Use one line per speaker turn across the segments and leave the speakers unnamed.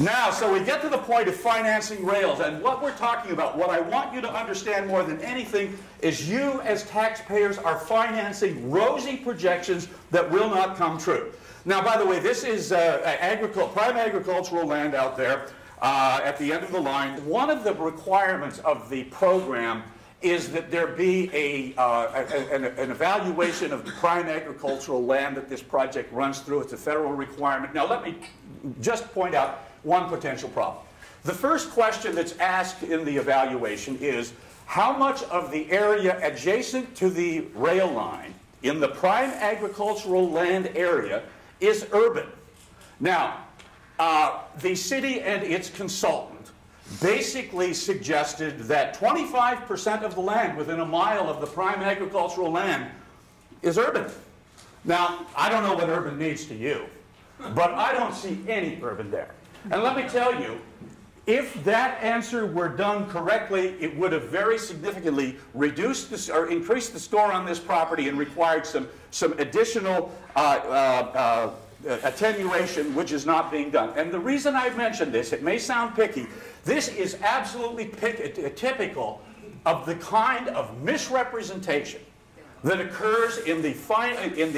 Now, so we get to the point of financing rails, and what we're talking about, what I want you to understand more than anything, is you as taxpayers are financing rosy projections that will not come true. Now, by the way, this is prime agricultural land out there at the end of the line. One of the requirements of the program is that there be an evaluation of the prime agricultural land that this project runs through. It's a federal requirement. Now, let me just point out one potential problem. The first question that's asked in the evaluation is, how much of the area adjacent to the rail line in the prime agricultural land area is urban? Now, the city and its consultant basically suggested that 25% of the land within a mile of the prime agricultural land is urban. Now, I don't know what urban means to you, but I don't see any urban there. And let me tell you, if that answer were done correctly, it would have very significantly reduced this, or increased the score on this property and required some additional attenuation, which is not being done. And the reason I've mentioned this, it may sound picky, this is absolutely typical of the kind of misrepresentation that occurs in the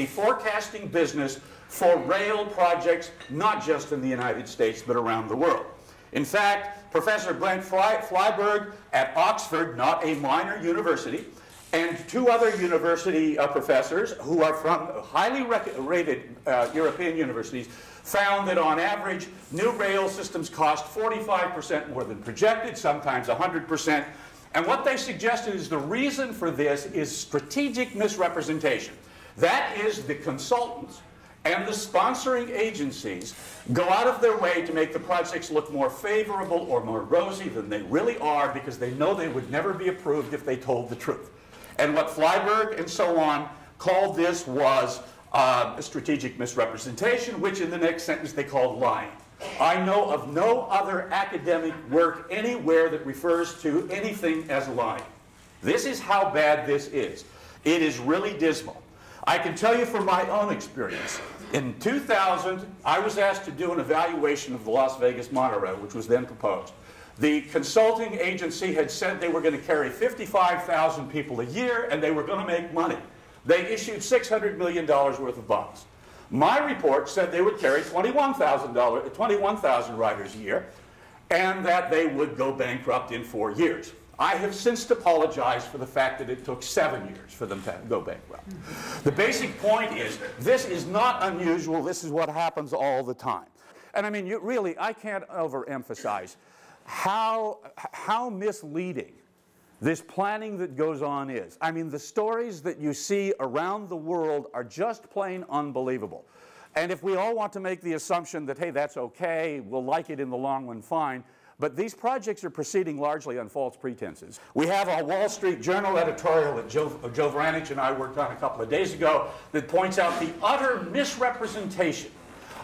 forecasting business for rail projects, not just in the United States, but around the world. In fact, Professor Brent Flyberg at Oxford, not a minor university, and two other university professors who are from highly rated European universities found that on average, new rail systems cost 45% more than projected, sometimes 100%. And what they suggested is the reason for this is strategic misrepresentation. That is, the consultants and the sponsoring agencies go out of their way to make the projects look more favorable or more rosy than they really are, because they know they would never be approved if they told the truth. And what Flyberg and so on called this was strategic misrepresentation, which in the next sentence they called lying. I know of no other academic work anywhere that refers to anything as lying. This is how bad this is. It is really dismal. I can tell you from my own experience. In 2000, I was asked to do an evaluation of the Las Vegas Monorail, which was then proposed. The consulting agency had said they were going to carry 55,000 people a year, and they were going to make money. They issued $600 million worth of bonds. My report said they would carry 21,000 riders a year, and that they would go bankrupt in 4 years. I have since apologized for the fact that it took 7 years for them to go bankrupt. The basic point is, this is not unusual. This is what happens all the time. And I mean, really, I can't overemphasize how misleading this planning that goes on is. I mean, the stories that you see around the world are just plain unbelievable. And if we all want to make the assumption that, hey, that's okay, we'll like it in the long run, fine. But these projects are proceeding largely on false pretenses. We have a Wall Street Journal editorial that Joe Vranich and I worked on a couple of days ago that points out the utter misrepresentation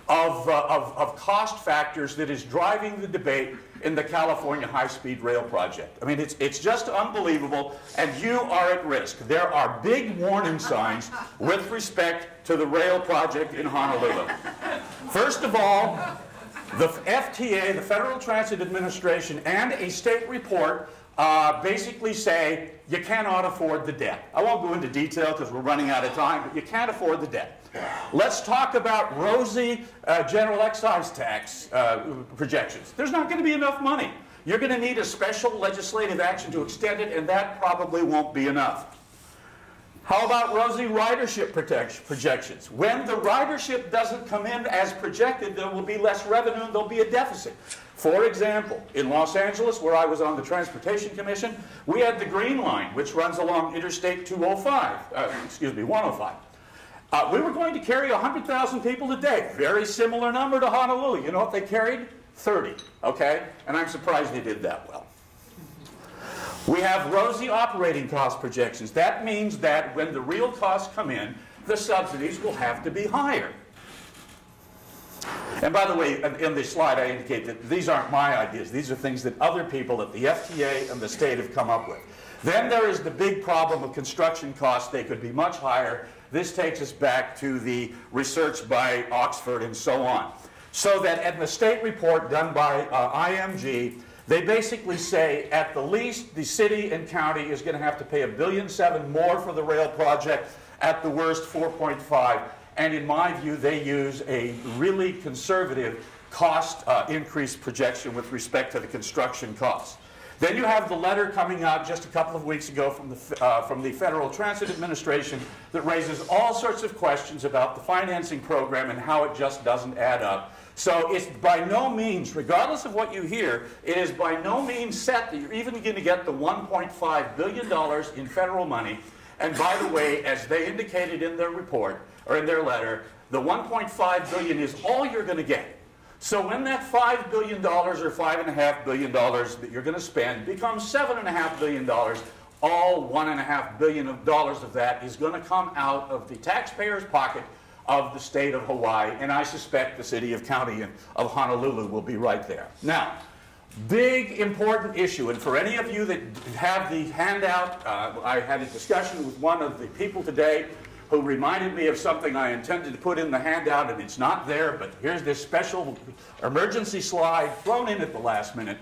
of cost factors that is driving the debate in the California high-speed rail project. I mean, it's just unbelievable, and you are at risk. There are big warning signs with respect to the rail project in Honolulu. First of all, the FTA, the Federal Transit Administration, and a state report basically say you cannot afford the debt. I won't go into detail because we're running out of time, but you can't afford the debt. Let's talk about rosy general excise tax projections. There's not going to be enough money. You're going to need a special legislative action to extend it, and that probably won't be enough. How about rosy ridership projections? When the ridership doesn't come in as projected, there will be less revenue and there'll be a deficit. For example, in Los Angeles, where I was on the Transportation Commission, we had the Green Line, which runs along Interstate 105. We were going to carry 100,000 people a day. Very similar number to Honolulu. You know what they carried? 30, okay? And I'm surprised they did that well. We have rosy operating cost projections. That means that when the real costs come in, the subsidies will have to be higher. And by the way, in this slide I indicate that these aren't my ideas. These are things that other people at the FTA and the state have come up with. Then there is the big problem of construction costs. They could be much higher. This takes us back to the research by Oxford and so on. So that in the state report done by IMG, they basically say at the least the city and county is going to have to pay $1.7 billion more for the rail project, at the worst 4.5. And in my view, they use a really conservative cost increase projection with respect to the construction costs. Then you have the letter coming out just a couple of weeks ago from the Federal Transit Administration that raises all sorts of questions about the financing program and how it just doesn't add up. So it's by no means, regardless of what you hear, it is by no means set that you're even going to get the $1.5 billion in federal money. And by the way, as they indicated in their report, or in their letter, the $1.5 billion is all you're going to get. So when that $5 billion or $5.5 billion that you're going to spend becomes $7.5 billion, all $1.5 billion of that is going to come out of the taxpayer's pocket of the state of Hawaii, and I suspect the city of county of Honolulu will be right there. Now, big important issue, and for any of you that have the handout, I had a discussion with one of the people today who reminded me of something I intended to put in the handout, and it's not there, but here's this special emergency slide thrown in at the last minute.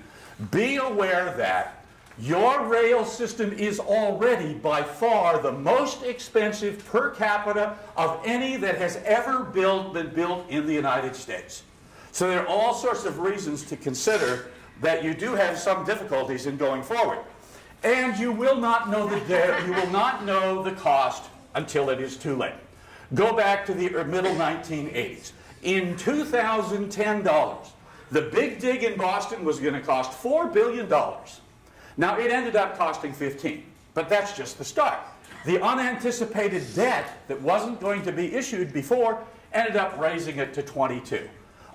Be aware that your rail system is already by far the most expensive per capita of any that has ever been built in the United States. So there are all sorts of reasons to consider that you do have some difficulties in going forward. And you will not know the cost until it is too late. Go back to the middle 1980s. In $2010, the big dig in Boston was going to cost $4 billion. Now, it ended up costing 15, but that's just the start. The unanticipated debt that wasn't going to be issued before ended up raising it to 22.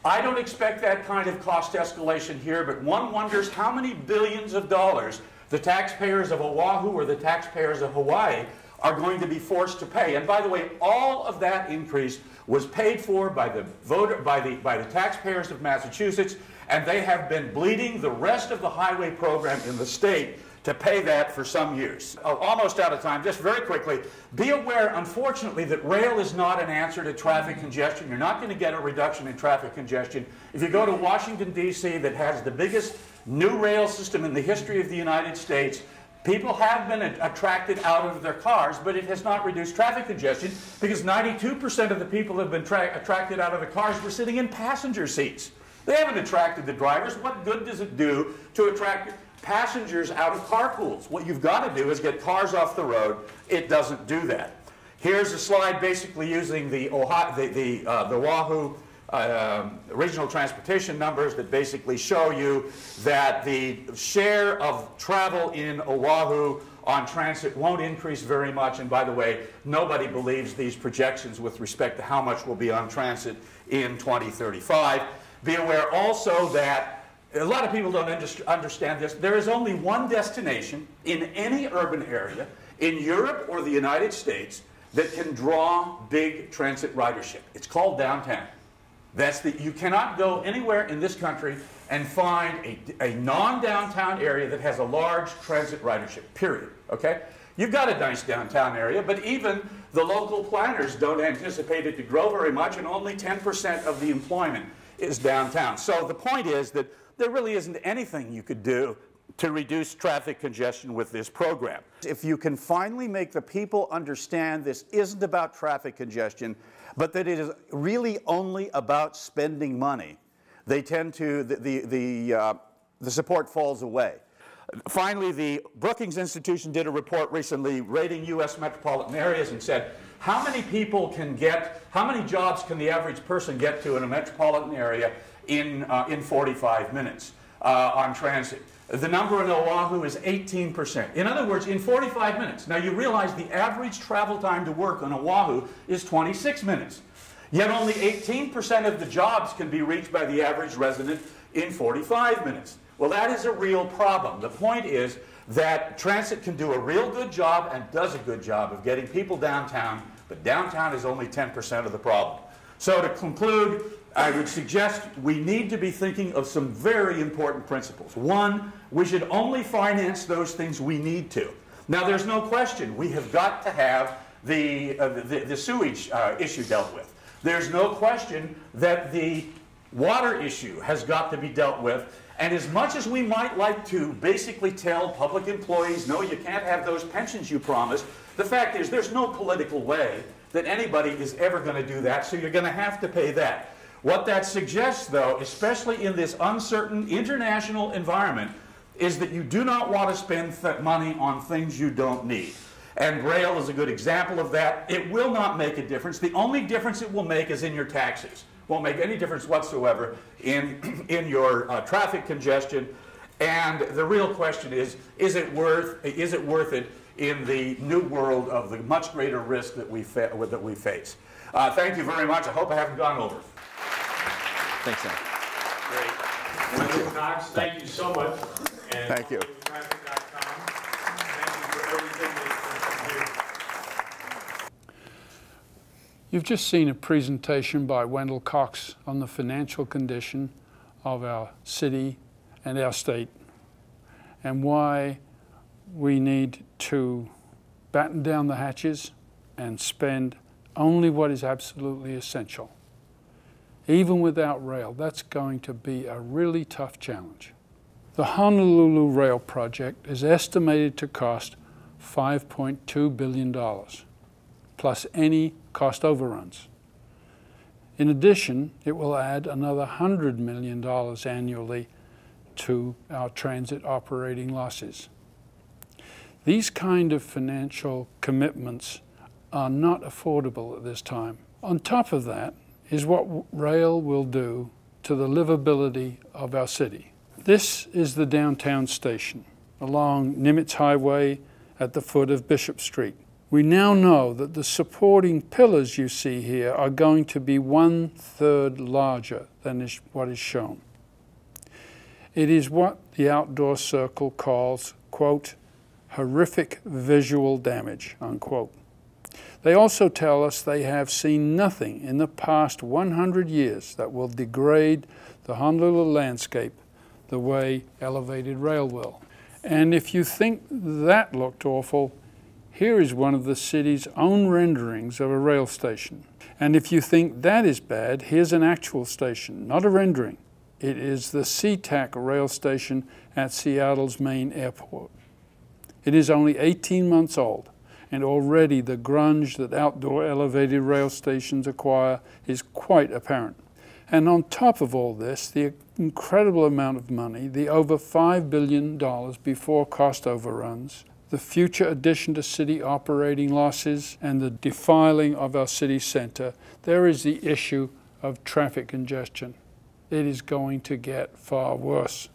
I don't expect that kind of cost escalation here, but one wonders how many billions of dollars the taxpayers of Oahu or the taxpayers of Hawaii are going to be forced to pay. And by the way, all of that increase was paid for by the taxpayers of Massachusetts, and they have been bleeding the rest of the highway program in the state to pay that for some years. Almost out of time, just very quickly, be aware, unfortunately, that rail is not an answer to traffic congestion. You're not going to get a reduction in traffic congestion. If you go to Washington, D.C., that has the biggest new rail system in the history of the United States, people have been attracted out of their cars, but it has not reduced traffic congestion because 92% of the people that have been attracted out of the cars were sitting in passenger seats. They haven't attracted the drivers. What good does it do to attract passengers out of carpools? What you've got to do is get cars off the road. It doesn't do that. Here's a slide basically using the Oahu regional transportation numbers that basically show you that the share of travel in Oahu on transit won't increase very much. And by the way, nobody believes these projections with respect to how much will be on transit in 2035. Be aware also that a lot of people don't understand this. There is only one destination in any urban area in Europe or the United States that can draw big transit ridership. It's called downtown. You cannot go anywhere in this country and find a non-downtown area that has a large transit ridership, period. Okay? You've got a nice downtown area, but even the local planners don't anticipate it to grow very much, and only 10% of the employment is downtown. So the point is that there really isn't anything you could do to reduce traffic congestion with this program. If you can finally make the people understand this isn't about traffic congestion, but that it is really only about spending money, they tend to, the support falls away. Finally, the Brookings Institution did a report recently rating U.S. metropolitan areas and said, how many jobs can the average person get to in a metropolitan area in 45 minutes on transit? The number in Oahu is 18%. In other words, in 45 minutes. Now you realize the average travel time to work on Oahu is 26 minutes. Yet only 18% of the jobs can be reached by the average resident in 45 minutes. Well, that is a real problem. The point is that transit can do a real good job and does a good job of getting people downtown, but downtown is only 10% of the problem. So to conclude, I would suggest we need to be thinking of some very important principles. One, we should only finance those things we need to. Now, there's no question we have got to have the sewage issue dealt with. There's no question that the water issue has got to be dealt with. And as much as we might like to basically tell public employees, no, you can't have those pensions you promised, the fact is there's no political way that anybody is ever going to do that, so you're going to have to pay that. What that suggests, though, especially in this uncertain international environment, is that you do not want to spend money on things you don't need. And rail is a good example of that. It will not make a difference. The only difference it will make is in your taxes. Won't make any difference whatsoever in your traffic congestion. And the real question is it worth it in the new world of the much greater risk that we face? Thank you very much. I hope I haven't gone over.
Thanks, Sam.
Great. Wendell Cox, thank you so much. And
thank you.
Traffic.com. Thank you for everything that you do.
You've just seen a presentation by Wendell Cox on the financial condition of our city and our state, and why we need to batten down the hatches and spend only what is absolutely essential. Even without rail, that's going to be a really tough challenge. The Honolulu Rail project is estimated to cost $5.2 billion, plus any cost overruns. In addition, it will add another $100 million annually to our transit operating losses. These kind of financial commitments are not affordable at this time. On top of that is what rail will do to the livability of our city. This is the downtown station along Nimitz Highway at the foot of Bishop Street. We now know that the supporting pillars you see here are going to be 1/3 larger than what is shown. It is what the Outdoor Circle calls, quote, horrific visual damage, unquote. They also tell us they have seen nothing in the past 100 years that will degrade the Honolulu landscape the way elevated rail will. And if you think that looked awful, here is one of the city's own renderings of a rail station. And if you think that is bad, here's an actual station, not a rendering. It is the SeaTac rail station at Seattle's main airport. It is only 18 months old, and already the grunge that outdoor elevated rail stations acquire is quite apparent. And on top of all this, the incredible amount of money, the over $5 billion before cost overruns, the future addition to city operating losses, and the defiling of our city center, there is the issue of traffic congestion. It is going to get far worse.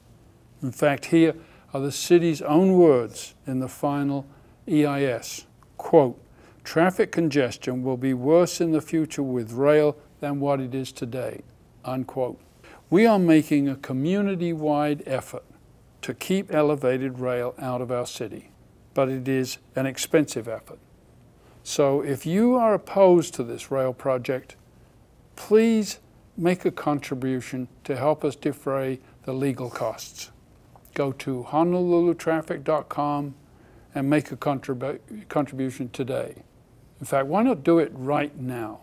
In fact, here are the city's own words in the final EIS. Quote, traffic congestion will be worse in the future with rail than what it is today, unquote. We are making a community-wide effort to keep elevated rail out of our city, but it is an expensive effort. So if you are opposed to this rail project, please make a contribution to help us defray the legal costs. Go to honolulutraffic.com and make a contribution today. In fact, why not do it right now?